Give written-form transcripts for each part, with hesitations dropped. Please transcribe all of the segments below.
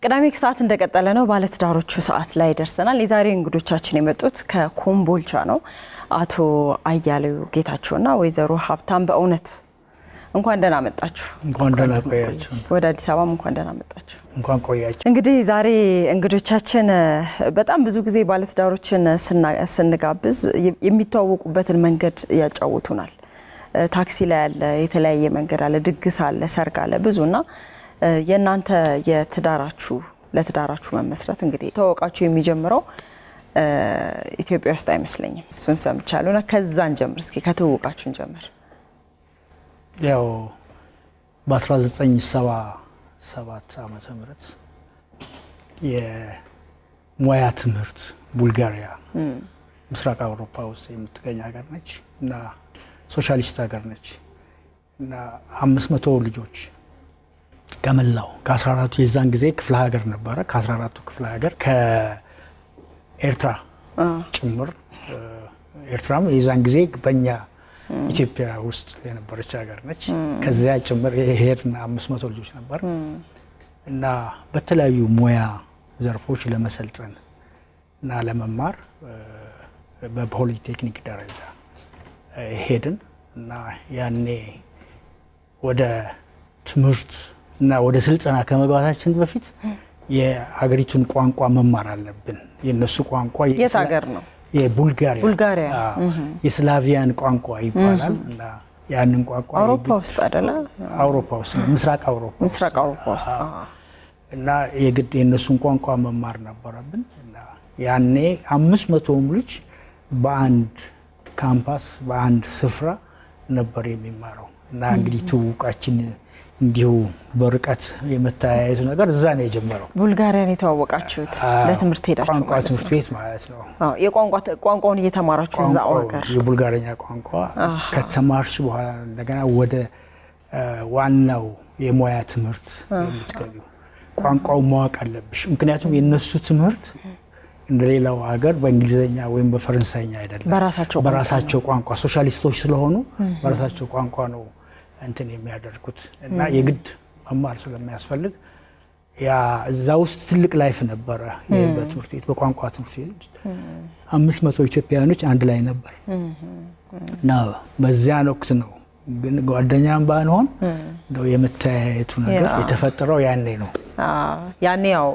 ቅዳሜ ከሰዓት እንደቀጠለ ነው ባለትዳሮቹ ሰዓት ላይ ደርሰናል። የዛሬ እንግዶቻችን የመጡት ከኮምቦልቻ ነው። አቶ አያሌው ጌታቸውና ወይዘሮ ሀብታም በእውነት እንኳን ደህና መጣችሁ። እንኳን ደህና ቆያችሁ። ወደ አዲስ አበባ እንኳን ደህና መጣችሁ። እንኳን ቆያችሁ። እንግዲህ ዛሬ እንግዶቻችን በጣም ብዙ ጊዜ ባለትዳሮችን ስንጋብዝ የሚተዋወቁበትን መንገድ ያጫውቱናል። ታክሲ ላይ ያለ የተለያየ መንገድ አለ፣ ድግስ አለ፣ ሰርግ አለ ብዙና የናንተ ለትዳራችሁ መመስረት እንግዲህ ተዋወቃችሁ የሚጀምረው ኢትዮጵያ ውስጥ አይመስለኝም። እሱን ሰምቻለሁና ከዛን ጀምር እስኪ ከተዋወቃችሁን ጀምር። ያው በ1977 ዓመተ ምህረት የሙያ ትምህርት ቡልጋሪያ ምስራቅ አውሮፓ ውስጥ የምትገኝ ሀገር ነች እና ሶሻሊስት ሀገር ነች እና 500 ልጆች ከመላው ከ14ቱ የዛን ጊዜ ክፍለ ሀገር ነበረ። ከ14ቱ ክፍለ ሀገር ከኤርትራ ጭምር ኤርትራም የዛን ጊዜ በእኛ ኢትዮጵያ ውስጥ የነበረች ሀገር ነች። ከዚያ ጭምር የሄድና 500 ልጆች ነበር እና በተለያዩ ሙያ ዘርፎች ለመሰልጠን እና ለመማር በፖሊቴክኒክ ደረጃ ሄድን እና ያኔ ወደ ትምህርት እና ወደ ስልጠና ከመግባታችን በፊት የሀገሪቱን ቋንቋ መማር አለብን። የነሱ ቋንቋ የት ሀገር ነው? ቡልጋሪያ የስላቪያን ቋንቋ ይባላል እና ያንን ቋንቋ አውሮፓ ውስጥ አይደለ? አውሮፓ ውስጥ ምስራቅ አውሮፓ ውስጥ እና የግድ የነሱን ቋንቋ መማር ነበረብን እና ያኔ 500ም ልጅ በአንድ ካምፓስ በአንድ ስፍራ ነበር የሚማረው እና እንግዲህ ትውውቃችን እንዲሁ በርቀት የመታያየቱ ነገር እዛ ነው የጀመረው። ቡልጋሪያን የተዋወቃችሁት ለትምህርት ሄዳችሁ ቋንቋ ትምህርት ቤት ማለት ነው? የቋንቋውን እየተማራችሁ እዛው ሀገር የቡልጋሪኛ ቋንቋ ከተማርሽ በኋላ እንደገና ወደ ዋናው የሙያ ትምህርት የምትገቢው ቋንቋው ማወቅ አለብሽ። ምክንያቱም የነሱ ትምህርት እንደሌላው ሀገር በእንግሊዘኛ ወይም በፈረንሳይኛ አይደለም። በራሳቸው ቋንቋ ሶሻሊስቶች ስለሆኑ በራሳቸው ቋንቋ ነው እንትን የሚያደርጉት እና የግድ መማር ስለሚያስፈልግ ያ እዛ ውስጥ ትልቅ ላይፍ ነበረ። በትምህርት ቤት በቋንቋ ትምህርት ቤት 500 ኢትዮጵያውያኖች አንድ ላይ ነበር እና በዚያ ወቅት ነው ግን ጓደኛም ባንሆን እንደው የመተያየቱ ነገር የተፈጠረው ያኔ ነው። ያኔ ያው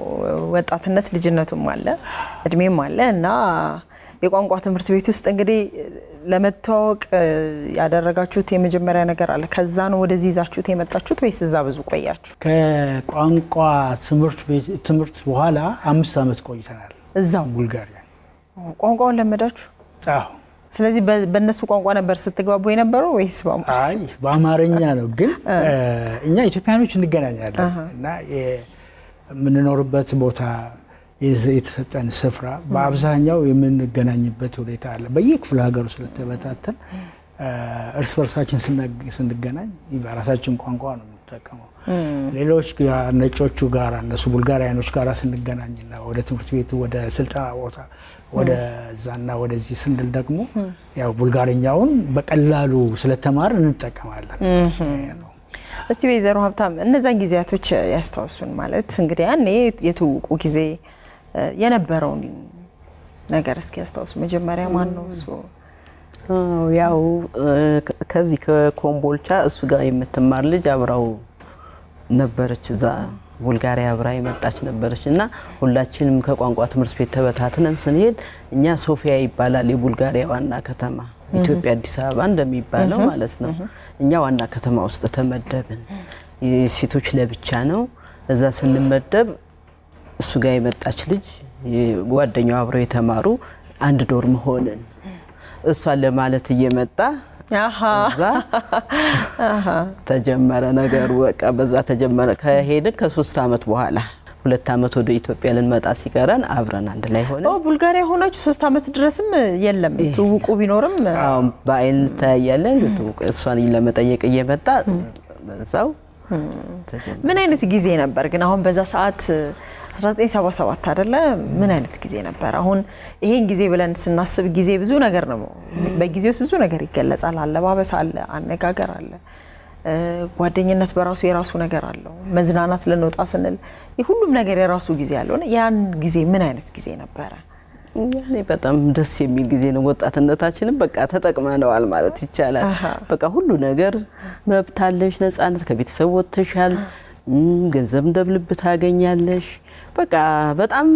ወጣትነት ልጅነቱም አለ እድሜም አለ እና የቋንቋ ትምህርት ቤት ውስጥ እንግዲህ ለመተዋወቅ ያደረጋችሁት የመጀመሪያ ነገር አለ። ከዛ ነው ወደዚህ ይዛችሁት የመጣችሁት ወይስ እዛ ብዙ ቆያችሁ? ከቋንቋ ትምህርት በኋላ 5 ዓመት ቆይተናል እዛው ቡልጋሪያ። ቋንቋውን ለመዳችሁ? አዎ። ስለዚህ በእነሱ ቋንቋ ነበር ስትግባቡ የነበረው ወይስ አይ በአማርኛ ነው? ግን እኛ ኢትዮጵያኖች እንገናኛለን እና የምንኖርበት ቦታ የተሰጠን ስፍራ በአብዛኛው የምንገናኝበት ሁኔታ አለ። በየክፍለ ሀገሩ ስለተበታተን እርስ በርሳችን ስንገናኝ በራሳችን ቋንቋ ነው የምንጠቀመው። ሌሎች ነጮቹ ጋር እነሱ ቡልጋሪያኖች ጋር ስንገናኝና ወደ ትምህርት ቤት ወደ ስልጠና ቦታ ወደ ዛና ወደዚህ ስንል ደግሞ ያው ቡልጋሪኛውን በቀላሉ ስለተማር እንጠቀማለን። እስቲ ወይዘሮ ሀብታም እነዛን ጊዜያቶች ያስታውሱን። ማለት እንግዲህ ያኔ የትውውቁ ጊዜ የነበረውን ነገር እስኪ ያስታውሱ። መጀመሪያ ማን ነው እሱ? ያው ከዚህ ከኮምቦልቻ እሱ ጋር የምትማር ልጅ አብራው ነበረች። እዛ ቡልጋሪያ አብራ የመጣች ነበረችና ሁላችንም ከቋንቋ ትምህርት ቤት ተበታትነን ስንሄድ እኛ ሶፊያ ይባላል የቡልጋሪያ ዋና ከተማ፣ ኢትዮጵያ አዲስ አበባ እንደሚባለው ማለት ነው። እኛ ዋና ከተማ ውስጥ ተመደብን። ሴቶች ለብቻ ነው። እዛ ስንመደብ እሱ ጋር የመጣች ልጅ ጓደኛው አብረው የተማሩ አንድ ዶርም ሆነን እሷን ለማለት እየመጣ ተጀመረ ነገሩ። በቃ በዛ ተጀመረ። ከሄድን ከ3 ዓመት በኋላ 2 ዓመት ወደ ኢትዮጵያ ልንመጣ ሲቀረን አብረን አንድ ላይ ሆነ። ቡልጋሪያ ሆናችሁ 3 ዓመት ድረስም የለም ትውውቁ ቢኖርም በአይን ተያያለን። ትውውቁ እሷን ለመጠየቅ እየመጣ በዛው ምን አይነት ጊዜ ነበር ግን? አሁን በዛ ሰዓት 1977 አይደለ? ምን አይነት ጊዜ ነበር? አሁን ይሄን ጊዜ ብለን ስናስብ ጊዜ ብዙ ነገር ነው። በጊዜውስ ብዙ ነገር ይገለጻል። አለባበስ አለ፣ አነጋገር አለ፣ ጓደኝነት በራሱ የራሱ ነገር አለው መዝናናት ለነውጣ ስንል ሁሉም ነገር የራሱ ጊዜ አለው ያን ጊዜ ምን አይነት ጊዜ ነበር ያኔ በጣም ደስ የሚል ጊዜ ነው ወጣትነታችንን በቃ ተጠቅመናል ማለት ይቻላል በቃ ሁሉ ነገር መብታለሽ ነፃነት ከቤተሰብ ወጥተሻል ገንዘብ እንደልብ ታገኛለሽ በቃ በጣም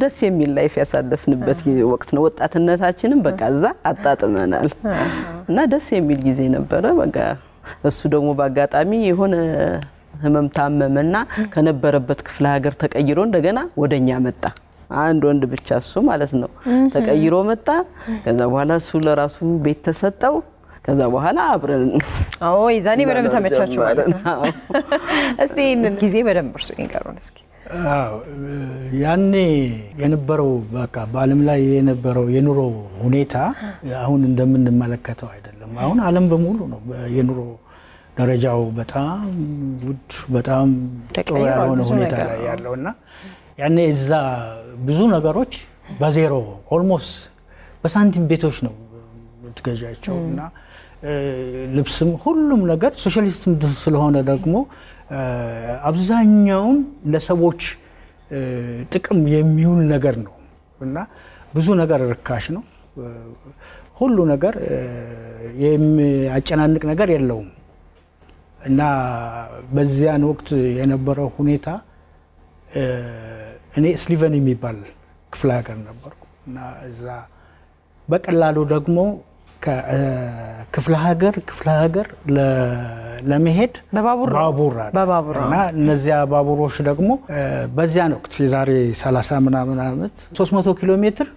ደስ የሚል ላይፍ ያሳለፍንበት ወቅት ነው ወጣትነታችንን በቃ እዛ አጣጥመናል እና ደስ የሚል ጊዜ ነበር በቃ እሱ ደግሞ በአጋጣሚ የሆነ ህመም ታመመና ከነበረበት ክፍለ ሀገር ተቀይሮ እንደገና ወደኛ መጣ አንድ ወንድ ብቻ እሱ ማለት ነው ተቀይሮ መጣ ከዛ በኋላ እሱ ለራሱ ቤት ተሰጠው ከዛ በኋላ አብረን ይዛኔ በደንብ ተመቻችሁ ማለት ነው እስቲ ጊዜ በደንብ እርሱ ይንገሩን እስኪ ያኔ የነበረው በቃ በአለም ላይ የነበረው የኑሮ ሁኔታ አሁን እንደምንመለከተው አይደለም አሁን ዓለም በሙሉ ነው የኑሮ ደረጃው በጣም ውድ በጣም ጥሩ ያልሆነ ሁኔታ ላይ ያለውና ያኔ እዛ ብዙ ነገሮች በዜሮ ኦልሞስት በሳንቲም ቤቶች ነው ትገዣቸውና ልብስም ሁሉም ነገር ሶሻሊስት ስለሆነ ደግሞ አብዛኛውን ለሰዎች ጥቅም የሚውል ነገር ነው እና ብዙ ነገር ርካሽ ነው ሁሉ ነገር የሚያጨናንቅ ነገር የለውም እና በዚያን ወቅት የነበረው ሁኔታ እኔ ስሊቨን የሚባል ክፍለ ሀገር ነበርኩ እና እዛ በቀላሉ ደግሞ ከክፍለ ሀገር ለመሄድ በባቡር እና እነዚያ ባቡሮች ደግሞ በዚያን ወቅት የዛሬ 30 ምናምን አመት 300 ኪሎ ሜትር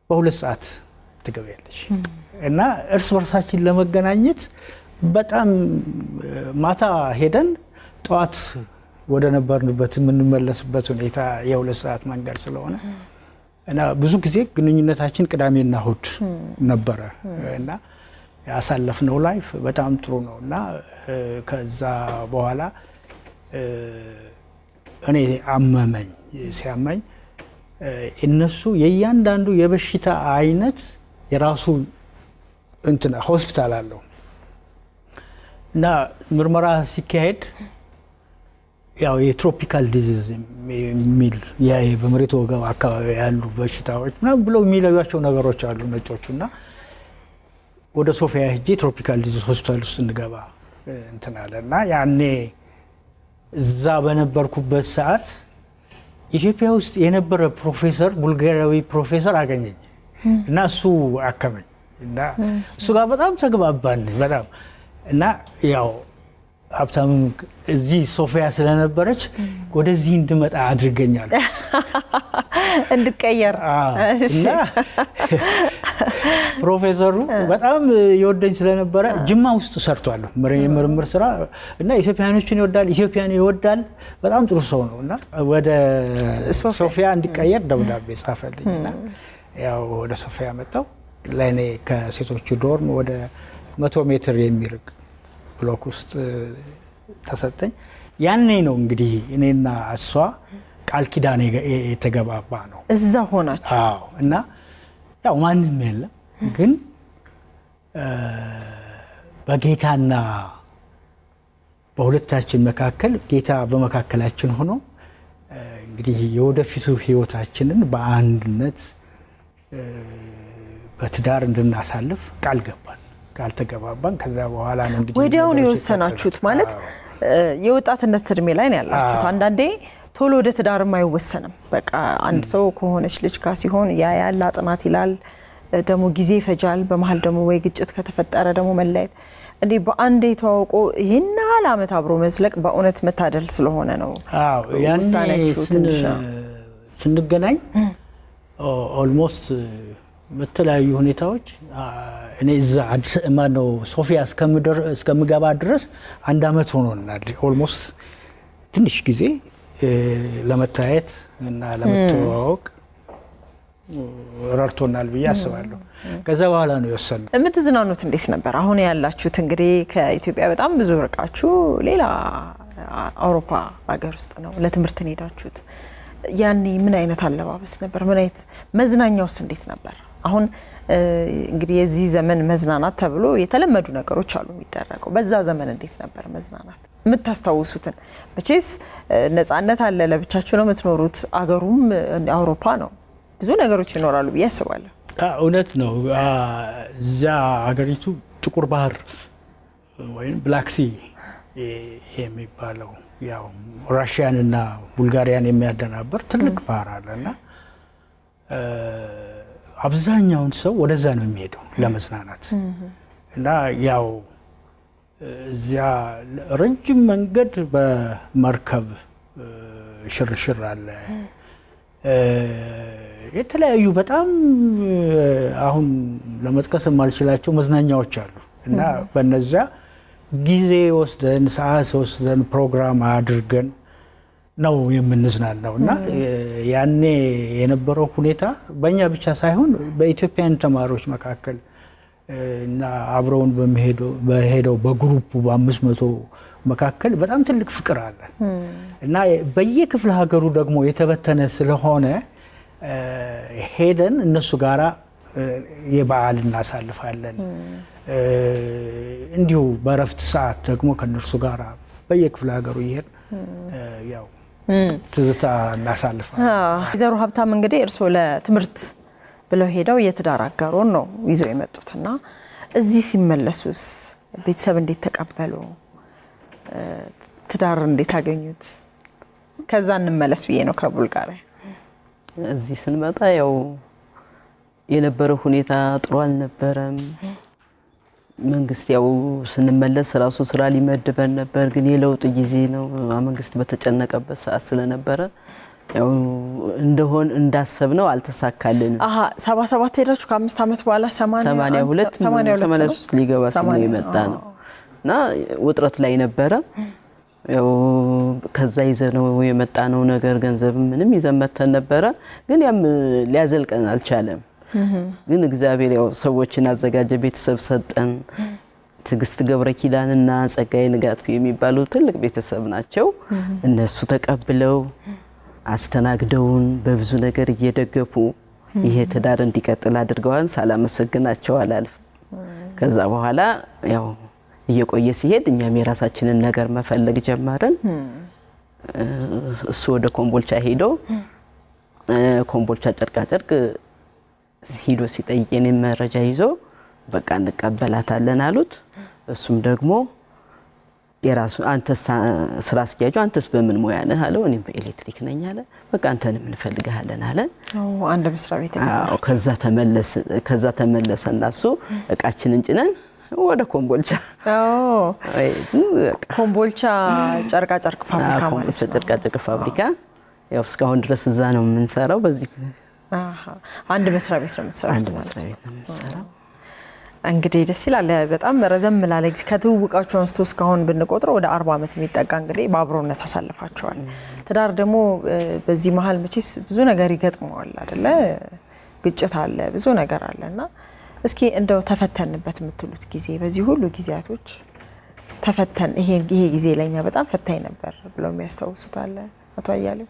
በ2 ሰዓት ትገበያለሽ እና እርስ በርሳችን ለመገናኘት በጣም ማታ ሄደን ጧት ወደ ነበርንበት የምንመለስበት ሁኔታ የ2 ሰዓት መንገድ ስለሆነ እና ብዙ ጊዜ ግንኙነታችን ቅዳሜና እሁድ ነበር እና ያሳለፍነው ላይፍ በጣም ጥሩ ነውና ከዛ በኋላ እኔ አመመኝ ሲያመኝ እነሱ የእያንዳንዱ የበሽታ አይነት የራሱ እንትና ሆስፒታል አለው እና ምርመራ ሲካሄድ ያው የትሮፒካል ዲዚዝ ሚል በመሬት ወገብ አካባቢ ያሉ በሽታዎች ምናምን ብለው የሚለዩዋቸው ነገሮች አሉ ነጮቹና ወደ ሶፊያ ሄጄ ትሮፒካል ዲዚዝ ሆስፒታል ውስጥ እንገባ እንትናለና ያኔ እዛ በነበርኩበት ሰዓት ኢትዮጵያ ውስጥ የነበረ ፕሮፌሰር ቡልጋሪያዊ ፕሮፌሰር አገኘኝ እና እሱ አከመኝ እና እሱ ጋር በጣም ተግባባን በጣም እና ያው ሀብታም እዚህ ሶፊያ ስለነበረች ወደዚህ እንድመጣ አድርገኛል እንድቀየር እና ፕሮፌሰሩ በጣም ይወደኝ ስለነበረ ጅማ ውስጥ ሰርቷል ምርምር ስራ እና ኢትዮጵያኖችን ይወዳል በጣም ጥሩ ሰው ነውና ወደ ሶፊያ እንድቀየር ደብዳቤ ጻፈልኝና ያው ወደ ሶፊያ መጣው ለኔ ከሴቶቹ ዶርም ወደ 100 ሜትር የሚርቅ ብሎክ ውስጥ ተሰጠኝ ያኔ ነው እንግዲህ እኔና እሷ ቃል ኪዳን የተገባባ ነው እዛ ሆናችሁ እና ያው ማንንም የለም ግን በጌታና በሁለታችን መካከል ጌታ በመካከላችን ሆኖ እንግዲህ የወደፊቱ ህይወታችንን በአንድነት በትዳር እንድናሳልፍ ቃል ተገባባን ከዛ በኋላ ነው እንግዲህ ወዲያው ነው የወሰናችሁት ማለት የወጣትነት እድሜ ላይ ነው ያላችሁት አንዳንዴ ቶሎ ወደ ትዳር ማይወሰንም በቃ አንድ ሰው ከሆነች ልጅ ጋር ሲሆን ያለ አጥናት ይላል ደሞ ጊዜ ይፈጃል በመሃል ደሞ ወይ ግጭት ከተፈጠረ ደሞ መለየት እንዴ በአንዴ ተዋውቆ ይሄን አመት አብሮ መዝለቅ በእውነት መታደል ስለሆነ ነው ያኔ ስንገናኝ ኦልሞስት በተለያዩ ሁኔታዎች እኔ እዛ አዲስ ማነው ሶፊያ እስከምገባ ድረስ 1 አመት ሆኖናል ኦልሞስት ትንሽ ጊዜ ለመታየት እና ለመተዋወቅ ረርቶናል ብዬ አስባለሁ ከዛ በኋላ ነው የወሰነው እምትዝናኑት እንዴት ነበር አሁን ያላችሁት እንግዲህ ከኢትዮጵያ በጣም ብዙ ርቃችሁ ሌላ አውሮፓ ሀገር ውስጥ ነው ለትምህርት ሄዳችሁት ያኔ ምን አይነት አለባበስ ነበር ምን አይነት መዝናኛውስ እንዴት ነበር አሁን እንግዲህ የዚህ ዘመን መዝናናት ተብሎ የተለመዱ ነገሮች አሉ የሚደረገው በዛ ዘመን እንዴት ነበር መዝናናት የምታስታውሱትን መቼስ ነፃነት አለ ለብቻችሁ ነው የምትኖሩት አገሩም አውሮፓ ነው ብዙ ነገሮች ይኖራሉ በያስባለሁ እውነት ነው እዛ ሀገሪቱ ጥቁር ባህር ወይም ብላክ ሲ የሚባለው ያው ራሽያን እና ቡልጋሪያን የሚያደናበር ትልቅ ባህር አለና አብዛኛውን ሰው ወደዛ ነው የሚሄደው ለመዝናናት እና ያው እዚያ ረጅም መንገድ በመርከብ ሽርሽር አለ የተለያዩ በጣም አሁን ለመጥቀስ የማልችላቸው መዝናኛዎች አሉ እና በእነዛ ጊዜ ወስደን ሰዓት ወስደን ፕሮግራም አድርገን ነው የምንዝናናውና ያኔ የነበረው ሁኔታ በእኛ ብቻ ሳይሆን በኢትዮጵያን ተማሪዎች መካከል እና አብረውን በሄደው በግሩፕ በ500 መካከል በጣም ትልቅ ፍቅር አለ እና በየክፍለ ሀገሩ ደግሞ የተበተነ ስለሆነ ሄደን እነሱ ጋራ የበዓል እናሳልፋለን እንዲሁ በረፍት ሰዓት ደግሞ ከነሱ ጋራ በየክፍለ ሀገሩ ይሄድ ያው ትዝታ እናሳልፋለን ዘሩ ሀብታም እንግዲህ እርሶ ለትምህርት ብለው ሄደው የትዳር አጋሮን ነው ይዘው የመጡትና እዚህ ሲመለሱስ ቤተሰብ እንዴት ተቀበሉ ትዳር እንዴት አገኙት ከዛ እንመለስ ብዬ ነው ከቡልጋሪያ እዚህ ስንመጣ ያው የነበረው ሁኔታ ጥሩ አልነበረም መንግስት ያው ስንመለስ ራሱ ስራ ሊመድበን ነበር ግን የለውጥ ጊዜ ነው መንግስት በተጨነቀበት ሰዓት ስለነበረ ያው እንደሆን እንዳሰብነው አልተሳካልንም 77 ሄዳችሁ ከ5 አመት በኋላ 83 ሊገባ ሲል የመጣ ነው እና ውጥረት ላይ ነበረ ያው ከዛ ይዘነው የመጣነው ነገር ገንዘብ ምንም ይዘመተን ነበረ ግን ያም ሊያዘልቀን አልቻለም ግን እግዚአብሔር ያው ሰዎችን አዘጋጀ ቤተሰብ ሰጠን ትግስት ገብረ ኪዳንና ጸጋዬ ንጋቱ የሚባሉ ትልቅ ቤተሰብ ናቸው እነሱ ተቀብለው አስተናግደውን በብዙ ነገር እየደገፉ ይሄ ትዳር እንዲቀጥል አድርገዋል ሳላመሰግናቸው አላልፍ ከዛ በኋላ ያው እየቆየ ሲሄድ እኛም የራሳችንን ነገር መፈለግ ጀመርን እሱ ወደ ኮምቦልቻ ሄዶ ኮምቦልቻ ጨርቃ ጨርቅ ሂዶ ሲጠይቀኝ መረጃ ይዞ በቃ እንቀበላታለን አሉት እሱም ደግሞ የራሱ አንተስ ስራ አስኪያጁ አንተስ በምን ሙያ ነህ አለው እኔ በኤሌክትሪክ ነኝ አለ በቃ አንተንም እንፈልጋለን አለ አንድ መስሪያ ቤት ከዛ ተመለሰና እሱ እቃችንን ጭነን ወደ ኮምቦልቻ ኮምቦልቻ ጨርቃ ጨርቅ ፋብሪካ ማለት ነው ጨርቃ ጨርቅ ፋብሪካ ያው እስካሁን ድረስ እዛ ነው የምንሰራው በዚህ አንድ መስሪያ ቤት ነው የምትሰራው አንድ መስሪያ ቤት ነው የምንሰራው እንግዲህ ደስ ይላል በጣም ረዘም ላለ ጊዜ ከተውውቃቸው አንስቶ እስካሁን ብንቆጥረው ወደ 40 አመት የሚጠጋ እንግዲህ በአብሮነት አሳልፋቸዋል ትዳር ደግሞ በዚህ መሃል መቼስ ብዙ ነገር ይገጥመዋል አይደለ ግጭት አለ ብዙ ነገር አለና እስኪ እንደው ተፈተንበት የምትሉት ጊዜ በዚህ ሁሉ ጊዜያቶች ተፈተን ይሄ ጊዜ ለኛ በጣም ፈታኝ ነበር ብለው የሚያስታውሱት አለ አቶ አያሌው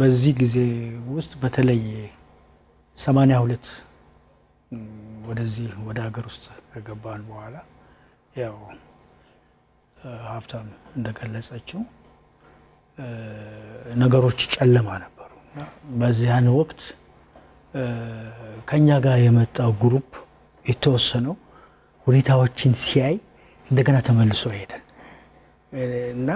በዚህ ጊዜ ውስጥ በተለይ 82 ወደዚህ ወደ ሀገር ውስጥ ከገባን በኋላ ያው ሀብታም እንደገለጸችው ነገሮች ጨለማ ነበሩ በዚያን ወቅት ከኛ ጋር የመጣው ግሩፕ የተወሰነው ሁኔታዎችን ሲያይ እንደገና ተመልሶ ሄደ እና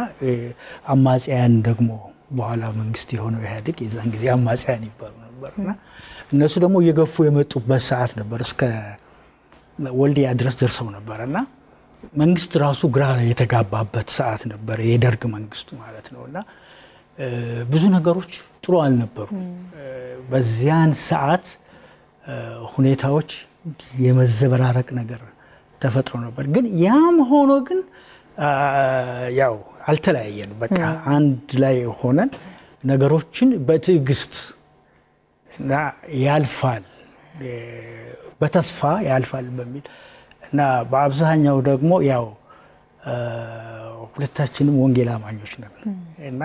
አማጺያን ደግሞ በኋላ መንግስት የሆነው ኢህአዴግ የዛን ጊዜ አማጺያን ይባሉ ነበርና እነሱ ደግሞ እየገፉ የመጡበት ሰዓት ነበር እስከ ወልዲያ ድረስ ደርሰው ነበርና መንግስት ራሱ ግራ የተጋባበት ሰዓት ነበር የደርግ መንግስቱ ማለት ነውና ብዙ ነገሮች ጥሩ አልነበሩ በዚያን ሰዓት ሁኔታዎች የመዘበራረቅ ነገር ተፈጥሮ ነበር ግን ያም ሆኖ ግን ያው አልተለያየን በቃ አንድ ላይ ሆነን ነገሮችን በትዕግስት እና ያልፋል በተስፋ ያልፋል በሚል እና በአብዛኛው ደግሞ ያው ሁለታችንም ወንጌል አማኞች ነን እና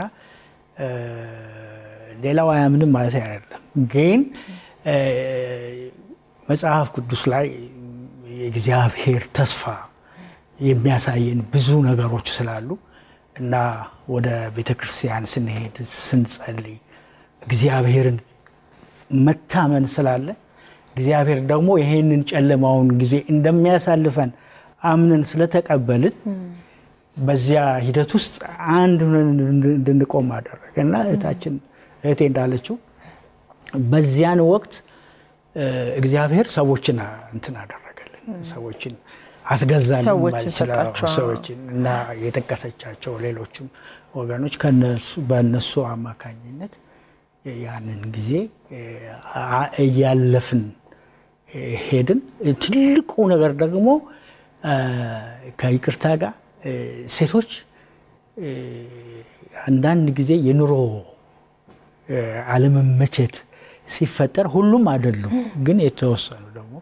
ሌላው አያምንም ማለት አይደለም ግን መጽሐፍ ቅዱስ ላይ የእግዚአብሔር ተስፋ የሚያሳየን ብዙ ነገሮች ስላሉ እና ወደ ቤተክርስቲያን ስንሄድ ስንጸልይ እግዚአብሔርን መታመን ስላለ እግዚአብሔር ደግሞ ይሄንን ጨለማውን ጊዜ እንደሚያሳልፈን አምነን ስለተቀበልን በዚያ ሂደት ውስጥ አንድ እንድንቆም አደረገና እህቴ እንዳለችው በዚያን ወቅት እግዚአብሔር ሰዎችን እንትን አደረገልን ሰዎችን አስገዛን ሰዎችን እና የተከሰቻቸው ሌሎችም ወገኖች በእነሱ አማካኝነት ያንን ጊዜ እያለፍን ሄድን። ትልቁ ነገር ደግሞ ከይቅርታ ጋር ሴቶች አንዳንድ ጊዜ የኑሮ አለመመቸት ሲፈጠር ሁሉም አይደሉም ግን የተወሰኑ ደግሞ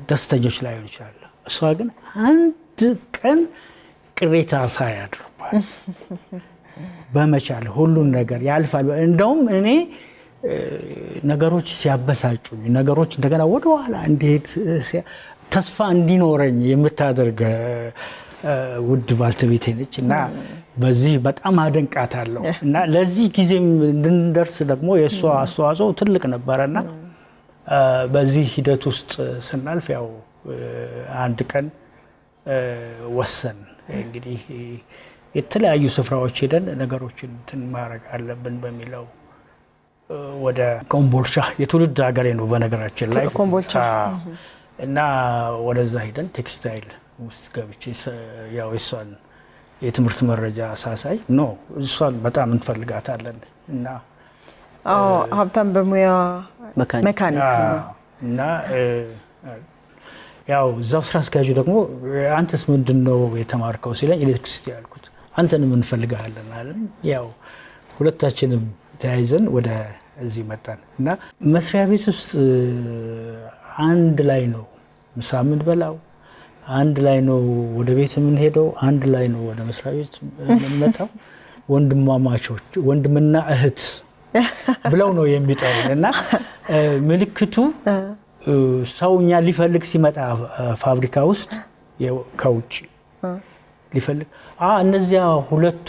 ደስተኞች ላይሆኑ ይችላሉ። እሷ ግን አንድ ቀን ቅሬታ ሳያድርባት በመቻል ሁሉን ነገር ያልፋል። እንደውም እኔ ነገሮች ሲያበሳጩኝ ነገሮች እንደገና ወደ ኋላ እንዲሄድ ተስፋ እንዲኖረኝ የምታደርግ ውድ ባልተቤቴ ነች እና በዚህ በጣም አደንቃታለሁ እና ለዚህ ጊዜም እንድንደርስ ደግሞ የሷ አስተዋጽኦ ትልቅ ነበርና በዚህ ሂደት ውስጥ ስናልፍ ያው አንድ ቀን ወሰን እንግዲህ የተለያዩ ስፍራዎች ሄደን ነገሮችን እንትን ማድረግ አለብን በሚለው ወደ ኮምቦልቻ የትውልድ ሀገሬ ነው በነገራችን ላይ ኮምቦልቻ እና ወደዛ ሄደን ቴክስታይል ውስጥ ገብቼ ያው እሷን የትምህርት መረጃ ሳሳይ ነው እሷን በጣም እንፈልጋታለን እና ሀብታም በሙያ መካኒክ እና ያው እዛው ስራ አስኪያጁ ደግሞ አንተስ ምንድነው የተማርከው ሲለኝ ኤሌክትሪሲቲ ያልኩት አንተንም እንፈልጋለን አለን። ያው ሁለታችንም ተያይዘን ወደ እዚህ መጣን እና መስሪያ ቤት ውስጥ አንድ ላይ ነው ምሳ የምንበላው፣ አንድ ላይ ነው ወደ ቤት የምንሄደው፣ አንድ ላይ ነው ወደ መስሪያ ቤት የምንመጣው። ወንድማማቾች ወንድምና እህት ብለው ነው የሚጠሩን እና ምልክቱ ሰውኛ ሊፈልግ ሲመጣ ፋብሪካ ውስጥ ከውጭ ሊፈልግ እነዚያ ሁለቱ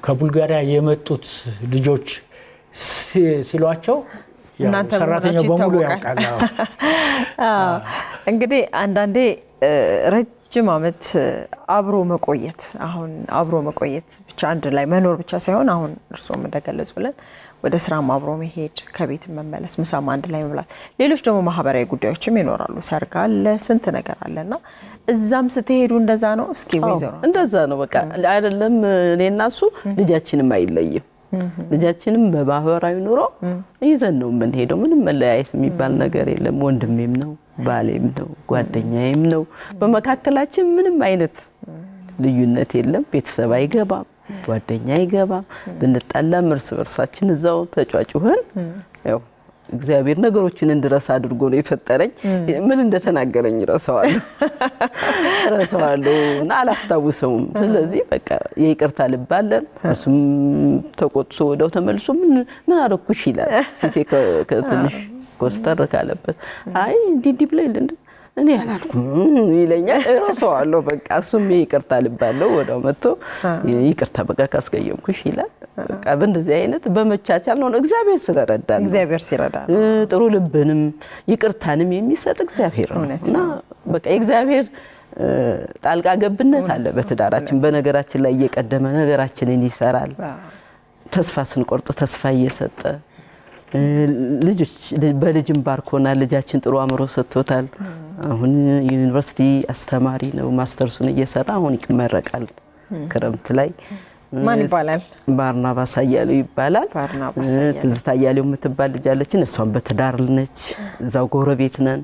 ከቡልጋሪያ የመጡት ልጆች ሲሏቸው ሰራተኛው በሙሉ ያውቃል። እንግዲህ አንዳንዴ ረጅም አመት አብሮ መቆየት አሁን አብሮ መቆየት ብቻ አንድ ላይ መኖር ብቻ ሳይሆን አሁን እርሶም እንደገለጹልን ወደ ስራም አብሮ መሄድ ከቤት መመለስ ምሳም አንድ ላይ መብላት ሌሎች ደግሞ ማህበራዊ ጉዳዮችም ይኖራሉ። ሰርግ አለ ስንት ነገር አለና እዛም ስትሄዱ እንደዛ ነው። እስኪ ወይዘሮ እንደዛ ነው በቃ አይደለም እኔና እሱ ልጃችንም አይለይም። ልጃችንም በማህበራዊ ኑሮ ይዘን ነው የምንሄደው። ምንም መለያየት የሚባል ነገር የለም። ወንድሜም ነው ባሌም ነው ጓደኛዬም ነው። በመካከላችን ምንም አይነት ልዩነት የለም። ቤተሰብ አይገባም፣ ጓደኛ አይገባም። ብንጣላም እርስ በርሳችን እዛው ተጫጫሁን። ያው እግዚአብሔር ነገሮችን እንድረሳ አድርጎ ነው የፈጠረኝ። ምን እንደተናገረኝ ረሳዋለሁ እና አላስታውሰውም። ስለዚህ በቃ የይቅርታ ልብ አለን። እሱም ተቆጥቶ ወደው ተመልሶ ምን አረኩሽ ይላል። ፊቴ ከትንሽ ኮስተር ካለበት አይ ዲዲ ብለይል እኔ ያላልኩም ይለኛል። ረሳዋለሁ በቃ እሱም ይቅርታ ልብ አለው። ወደው መጥቶ ይቅርታ በቃ ካስቀየምኩሽ ይላል። በቃ በእንደዚህ አይነት በመቻቻል ነው እግዚአብሔር ስለረዳን እግዚአብሔር ሲረዳ ጥሩ ልብንም ይቅርታንም የሚሰጥ እግዚአብሔር ነውና በቃ እግዚአብሔር ጣልቃ ገብነት አለ በትዳራችን። በነገራችን ላይ እየቀደመ ነገራችንን ይሰራል። ተስፋ ስንቆርጥ ተስፋ እየሰጠ ልጅ በልጅም ባርኮና ልጃችን ጥሩ አምሮ ሰጥቶታል። አሁን ዩኒቨርሲቲ አስተማሪ ነው። ማስተርሱን እየሰራ አሁን ይመረቃል ክረምት ላይ። ማን ይባላል? ባርናባስ አያሌው ይባላል። ትዝታ አያሌው የምትባል ልጅ አለችን። እሷን በትዳር ነች። እዛው ጎረቤት ነን።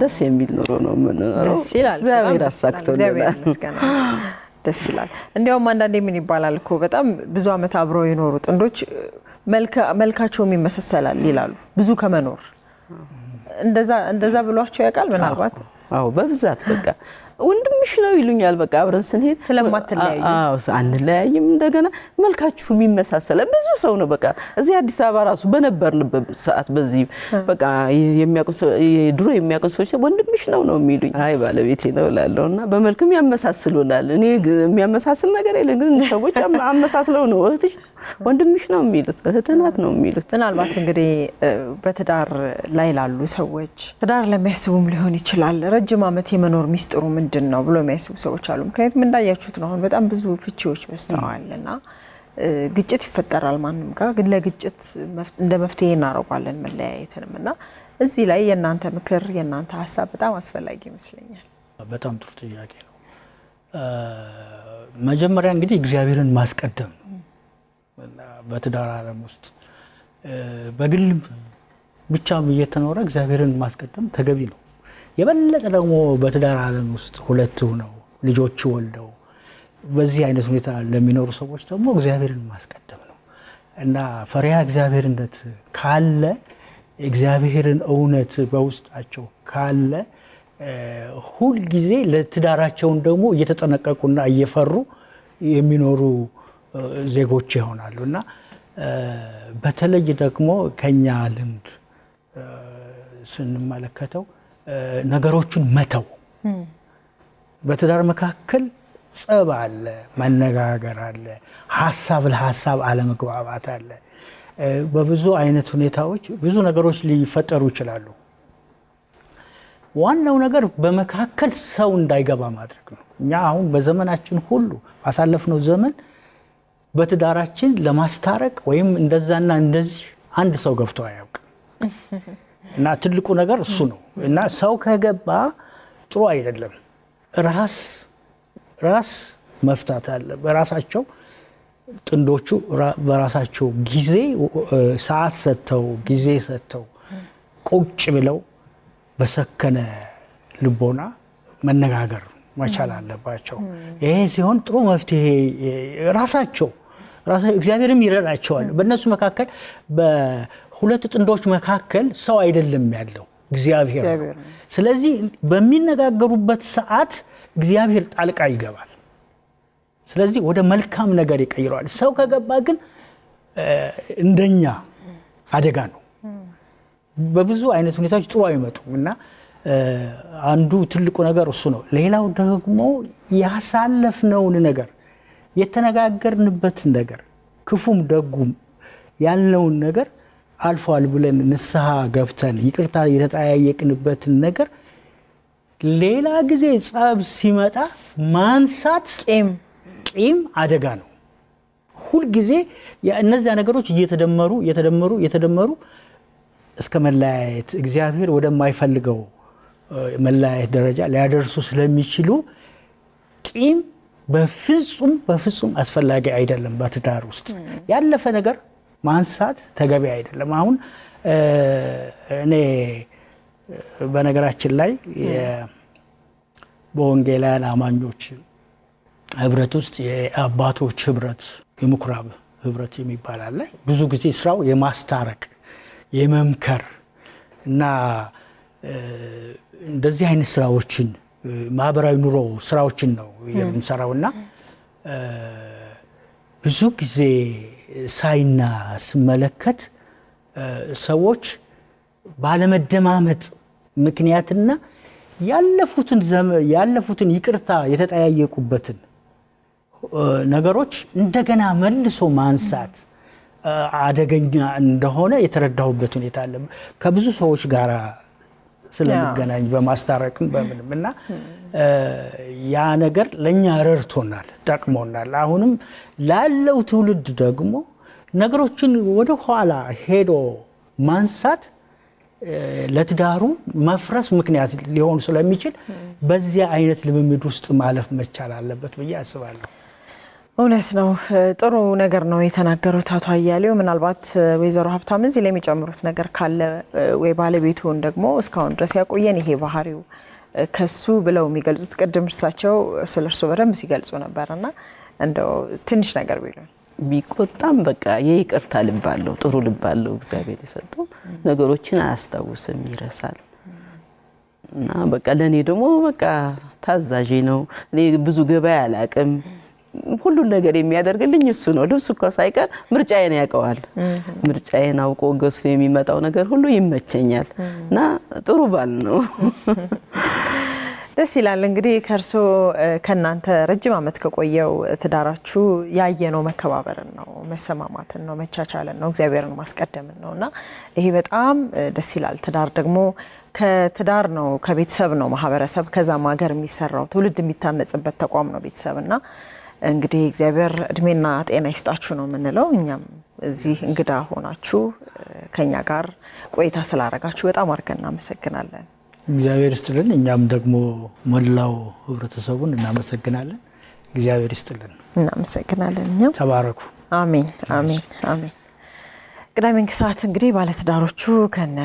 ደስ የሚል ኑሮ ነው የምንኖረው። እግዚአብሔር አሳክቶልናል። ደስ ይላል። እንዲያውም አንዳንዴ ምን ይባላል እኮ በጣም ብዙ አመት አብረው የኖሩ ጥንዶች መልካቸው የሚመሰሰላል ይላሉ። ብዙ ከመኖር እንደዛ ብሏቸው ያውቃል ምናልባት? አዎ በብዛት በቃ ወንድምሽ ነው ይሉኛል በቃ አብረን ስንሄድ ስለማትለያዩ አንለያይም እንደገና መልካችሁ የሚመሳሰለ ብዙ ሰው ነው በቃ እዚህ አዲስ አበባ ራሱ በነበርንበት ሰዓት በዚህ በቃ ድሮ የሚያውቁ ሰዎች ወንድምሽ ነው የሚሉኝ አይ ባለቤቴ ነው እላለሁና በመልክም ያመሳስሉናል እኔ የሚያመሳስል ነገር የለም ግን ሰዎች አመሳስለው ነው እህትሽ ወንድምሽ ነው የሚሉት እህትናት ነው የሚሉት ምናልባት እንግዲህ በትዳር ላይ ላሉ ሰዎች ትዳር ለሚያስቡም ሊሆን ይችላል ረጅም ዓመት የመኖር ሚስጥሩ ምንድነው ብሎ የሚያስቡ ሰዎች አሉ ምክንያቱም እንዳያችሁት ነው አሁን በጣም ብዙ ፍቺዎች በስተዋልና ግጭት ይፈጠራል ማንንም ጋር ግን ለግጭት እንደ መፍትሄ እናረጋለን መለያየትንምና እዚህ ላይ የናንተ ምክር የናንተ ሐሳብ በጣም አስፈላጊ ይመስለኛል በጣም ጥሩ ጥያቄ ነው መጀመሪያ እንግዲህ እግዚአብሔርን ማስቀደም በትዳር ዓለም ውስጥ በግልም ብቻ እየተኖረ እግዚአብሔርን ማስቀደም ተገቢ ነው የበለጠ ደግሞ በትዳር ዓለም ውስጥ ሁለት ሆነው ልጆች ወልደው በዚህ አይነት ሁኔታ ለሚኖሩ ሰዎች ደግሞ እግዚአብሔርን ማስቀደም ነው እና ፈሪሃ እግዚአብሔርነት ካለ እግዚአብሔርን እውነት በውስጣቸው ካለ ሁሉ ጊዜ ለትዳራቸው ደግሞ እየተጠነቀቁና እየፈሩ የሚኖሩ ዜጎች ይሆናሉና በተለይ ደግሞ ከኛ ልምድ ስንመለከተው ነገሮችን መተው በትዳር መካከል ጸብ አለ መነጋገር አለ ሐሳብ ለሐሳብ አለመግባባት አለ በብዙ አይነት ሁኔታዎች ብዙ ነገሮች ሊፈጠሩ ይችላሉ ዋናው ነገር በመካከል ሰው እንዳይገባ ማድረግ ነው እኛ አሁን በዘመናችን ሁሉ አሳለፍነው ዘመን በትዳራችን ለማስታረቅ ወይም እንደዛና እንደዚህ አንድ ሰው ገብቶ አያውቅም እና ትልቁ ነገር እሱ ነው እና ሰው ከገባ ጥሩ አይደለም ራስ መፍታት አለ በራሳቸው ጥንዶቹ በራሳቸው ጊዜ ሰዓት ሰጥተው ጊዜ ሰጥተው ቁጭ ብለው በሰከነ ልቦና መነጋገር መቻል አለባቸው ይሄ ሲሆን ጥሩ መፍትሄ ራሳቸው እግዚአብሔርም ይረዳቸዋል በእነሱ መካከል በሁለት ጥንዶች መካከል ሰው አይደለም ያለው እግዚአብሔር ስለዚህ በሚነጋገሩበት ሰዓት እግዚአብሔር ጣልቃ ይገባል ስለዚህ ወደ መልካም ነገር ይቀይራል ሰው ከገባ ግን እንደኛ አደጋ ነው በብዙ አይነት ሁኔታዎች ጥሩ አይመጡምና አንዱ ትልቁ ነገር እሱ ነው ሌላው ደግሞ ያሳለፍነው ነገር የተነጋገርንበት ነገር ክፉም ደጉም ያለው ነገር አልፏል ብለን ንስሐ ገብተን ይቅርታ የተጠያየቅንበት ነገር ሌላ ጊዜ ጸብ ሲመጣ ማንሳት ቂም አደጋ ነው ሁሉ ጊዜ እነዚያ ነገሮች እየተደመሩ እስከ መለያየት እግዚአብሔር ወደማይፈልገው መለያየት ደረጃ ሊያደርሱ ስለሚችሉ ቂም በፍጹም አስፈላጊ አይደለም በትዳር ውስጥ ያለፈ ነገር ማንሳት ተገቢ አይደለም አሁን እኔ በነገራችን ላይ በወንጌላውያን አማኞች ህብረት ውስጥ የአባቶች ህብረት የምኩራብ ህብረት የሚባል አለ ብዙ ጊዜ ስራው የማስታረቅ የመምከር እና እንደዚህ አይነት ስራዎችን ማህበራዊ ኑሮ ስራዎችን ነው የምንሰራውና ብዙ ጊዜ ሳይና ስመለከት ሰዎች ባለመደማመጥ ምክንያትና ያለፉትን ይቅርታ የተጠያየቁበትን ነገሮች እንደገና መልሶ ማንሳት አደገኛ እንደሆነ የተረዳሁበት ሁኔታ አለ ከብዙ ሰዎች ጋር ስለምገናኝ በማስታረቅም በምንምና ያ ነገር ለኛ ረርቶናል ጠቅሞናል አሁንም ላለው ትውልድ ደግሞ ነገሮችን ወደ ኋላ ሄዶ ማንሳት ለትዳሩ መፍረስ ምክንያት ሊሆን ስለሚችል በዚያ አይነት ልምምድ ውስጥ ማለፍ መቻል አለበት ብዬ አስባለሁ እውነት ነው ጥሩ ነገር ነው የተናገሩት አቶ አያሌው ምናልባት ወይዘሮ ሀብታም እዚህ ላይ የሚጨምሩት ነገር ካለ ወይ ባለቤቱን ደግሞ እስካሁን ድረስ ያቆየን ይሄ ባህሪው ከሱ ብለው የሚገልጹት ቀደም እርሳቸው ስለርሱ በደንብ ሲገልጹ ነበርና እንደው ትንሽ ነገር ቢሉን ቢቆጣም በቃ የይቅርታ ልብ አለው ጥሩ ልብ አለው እግዚአብሔር የሰጠው ነገሮችን አያስታውስም ይረሳል እና በቃ ለኔ ደግሞ በቃ ታዛዥ ነው እኔ ብዙ ገበያ አላቅም ሁሉ ነገር የሚያደርግልኝ እሱ ነው ልብስ እኮ ሳይቀር ምርጫዬን ያቀዋል ምርጫዬን አውቆ ገዝቶ የሚመጣው ነገር ሁሉ ይመቸኛል እና ጥሩ ባል ነው ደስ ይላል እንግዲህ ከርሶ ከናንተ ረጅም አመት ከቆየው ትዳራችሁ ያየነው መከባበርን ነው መሰማማትን ነው መቻቻልን ነው እግዚአብሔርን ማስቀደምን ነውና ይሄ በጣም ደስ ይላል ትዳር ደግሞ ከትዳር ነው ከቤተሰብ ነው ማህበረሰብ ከዛም ሀገር የሚሰራው ትውልድ የሚታነጽበት ተቋም ነው ቤተሰብና እንግዲህ እግዚአብሔር እድሜና ጤና ይስጣችሁ ነው የምንለው እኛም እዚህ እንግዳ ሆናችሁ ከኛ ጋር ቆይታ ስላደረጋችሁ በጣም አድርገን እናመሰግናለን እግዚአብሔር ይስጥልን እኛም ደግሞ መላው ህብረተሰቡን እናመሰግናለን እግዚአብሔር ይስጥልን እናመሰግናለን እኛም ተባረኩ አሜን አሜን አሜን ቅዳሜን ከሰዓት እንግዲህ ባለትዳሮቹ ከነ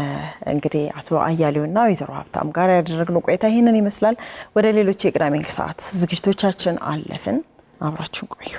እንግዲህ አቶ አያሌውና ወይዘሮ ሀብታም ጋር ያደረግነው ቆይታ ይሄንን ይመስላል ወደ ሌሎች የቅዳሜን ከሰዓት ዝግጅቶቻችን አለፍን አብራችሁን ቆዩ